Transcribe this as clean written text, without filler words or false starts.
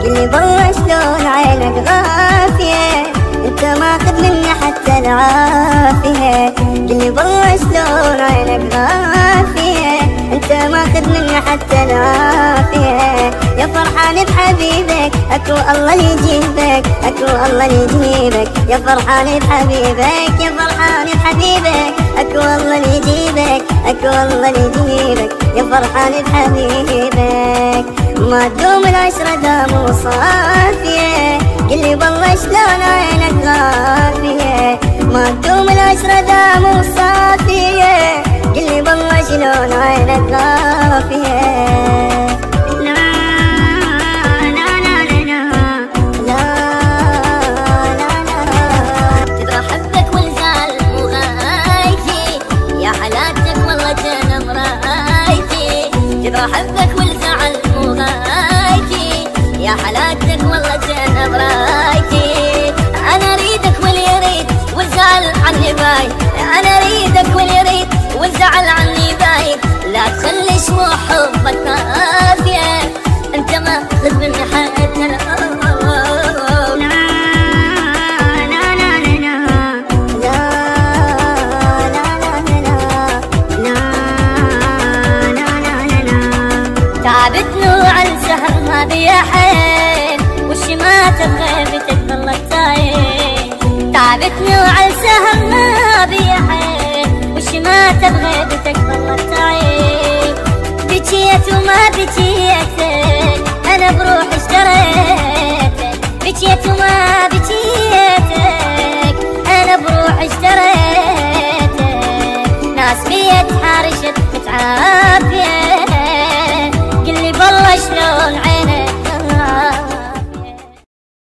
قلي والله شلون عينك غافية انت ماخذ مني حتى العافية. قلي والله شلون عينك غافية انت ماخذ مني حتى العافية. يا فرحان بحبيبك اكو الله اللي يجيبك، اكو الله اللي يجيبك. يا فرحان بحبيبك، يا فرحان بحبيبك، اكو الله اللي يجيبك، اكو الله اللي يجيبك. يا فرحان بحبيبك ما تدوم العشرة دام وصافية. قلي والله شلون عينك غافية ما تدوم العشرة دام وصافية. قلي والله شلون عينك غافية. احبك والزعل مو غايتي يا حالاتك والله جنة برايتي. انا اريدك واللي يريد والزعل عني باين، انا اريدك واللي يريد والزعل عني باين. لا تخلي شموع حبك نافية انت ما خذ مني حتى تعبتني وعن سهر ما بيا حين وشي ما تبغي بتقبل الطاير. تعبتني وعن سهر ما بيا حين وشي ما تبغي بتقبل الطاير. بكيت وما بكيتك انا بروح اشتريتك، بكيت وما بكيتك انا بروح اشتريتك. ناس بيت حارشت متعافية